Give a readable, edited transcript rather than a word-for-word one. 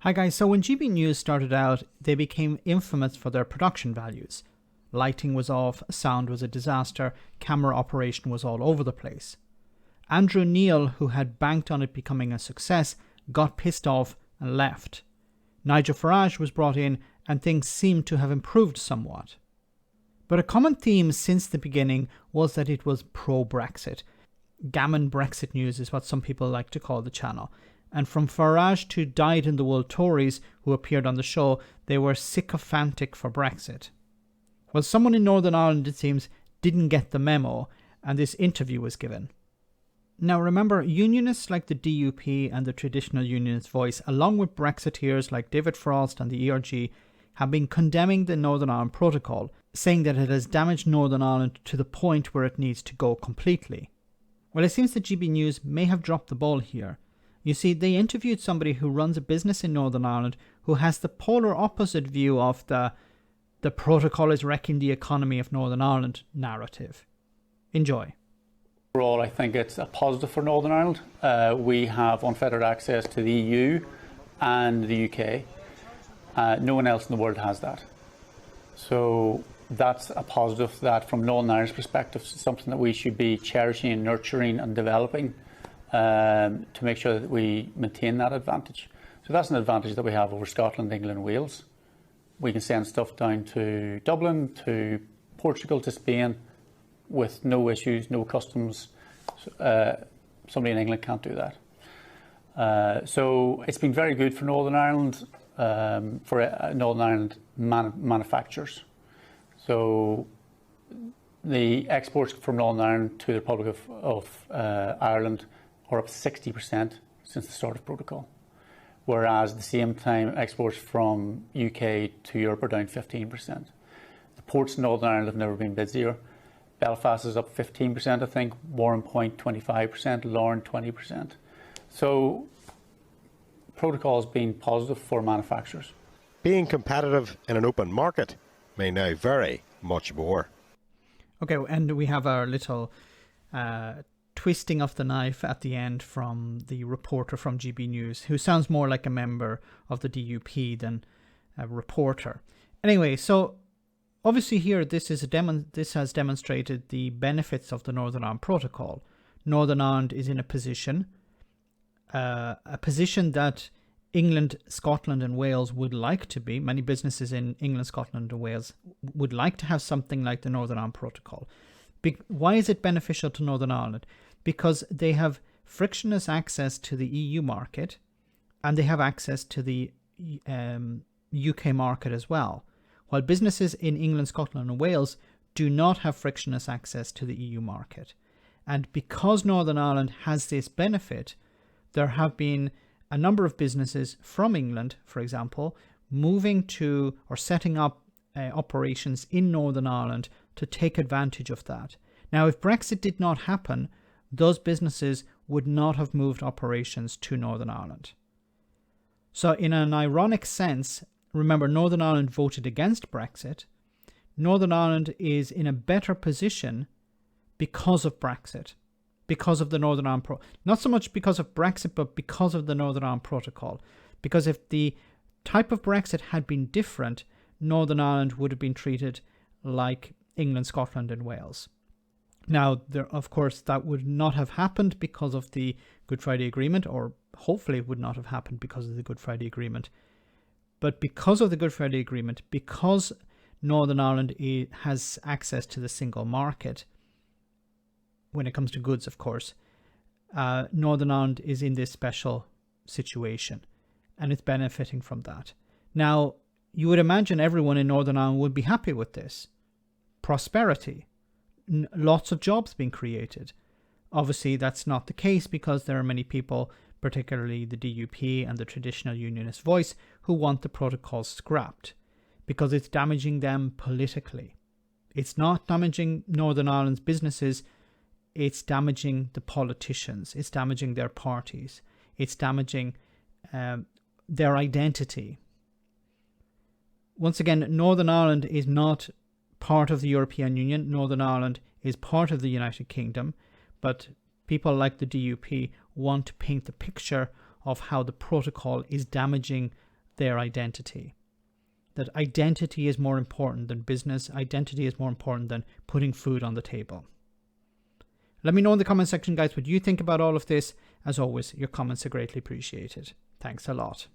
Hi guys, so when GB News started out, they became infamous for their production values. Lighting was off, sound was a disaster, camera operation was all over the place. Andrew Neil, who had banked on it becoming a success, got pissed off and left. Nigel Farage was brought in and things seemed to have improved somewhat. But a common theme since the beginning was that it was pro-Brexit. Gammon Brexit News is what some people like to call the channel. And from Farage to dyed-in-the-wool Tories who appeared on the show, they were sycophantic for Brexit. Well, someone in Northern Ireland, it seems, didn't get the memo, and this interview was given. Now remember, unionists like the DUP and the Traditional Unionist Voice, along with Brexiteers like David Frost and the ERG, have been condemning the Northern Ireland Protocol, saying that it has damaged Northern Ireland to the point where it needs to go completely. Well, it seems that GB News may have dropped the ball here. You see, they interviewed somebody who runs a business in Northern Ireland who has the polar opposite view of the protocol is wrecking the economy of Northern Ireland narrative. Enjoy. Overall, I think it's a positive for Northern Ireland. We have unfettered access to the EU and the UK. No one else in the world has that. So that's a positive that from Northern Ireland's perspective, is something that we should be cherishing and nurturing and developing to make sure that we maintain that advantage. So that's an advantage that we have over Scotland, England and Wales. We can send stuff down to Dublin, to Portugal, to Spain with no issues, no customs. Somebody in England can't do that. So it's been very good for Northern Ireland, for Northern Ireland manufacturers. So the exports from Northern Ireland to the Republic of Ireland are up 60% since the start of protocol, whereas at the same time exports from UK to Europe are down 15%. The ports in Northern Ireland have never been busier. Belfast is up 15%, I think, Warrenpoint 25%, Lauren 20%. So protocol has been positive for manufacturers. Being competitive in an open market may now vary much more. Okay, and we have our little twisting of the knife at the end from the reporter from GB News, who sounds more like a member of the DUP than a reporter. Anyway, so obviously here this has demonstrated the benefits of the Northern Ireland Protocol. Northern Ireland is in a position that England, Scotland and Wales would like to be. Many businesses in England, Scotland and Wales would like to have something like the Northern Ireland Protocol. Why is it beneficial to Northern Ireland? Because they have frictionless access to the EU market and they have access to the UK market as well. While businesses in England, Scotland and Wales do not have frictionless access to the EU market. And because Northern Ireland has this benefit, there have been a number of businesses from England, for example, moving to or setting up operations in Northern Ireland to take advantage of that. Now, if Brexit did not happen, those businesses would not have moved operations to Northern Ireland. So in an ironic sense, remember, Northern Ireland voted against Brexit. Northern Ireland is in a better position because of Brexit, because of the Northern Ireland not so much because of Brexit, but because of the Northern Ireland Protocol. Because if the type of Brexit had been different, Northern Ireland would have been treated like England, Scotland and Wales. Now, of course, that would not have happened because of the Good Friday Agreement, or hopefully it would not have happened because of the Good Friday Agreement. But because of the Good Friday Agreement, because Northern Ireland has access to the single market, when it comes to goods, of course, Northern Ireland is in this special situation and it's benefiting from that. Now, you would imagine everyone in Northern Ireland would be happy with this. Prosperity. Lots of jobs being created. Obviously, that's not the case because there are many people, particularly the DUP and the Traditional Unionist Voice, who want the protocol scrapped because it's damaging them politically. It's not damaging Northern Ireland's businesses, it's damaging the politicians, it's damaging their parties, it's damaging their identity. Once again, Northern Ireland is not part of the European Union. Northern Ireland is part of the United Kingdom, but people like the DUP want to paint the picture of how the protocol is damaging their identity. That identity is more important than business. Identity is more important than putting food on the table. Let me know in the comment section, guys, what you think about all of this. As always, your comments are greatly appreciated. Thanks a lot.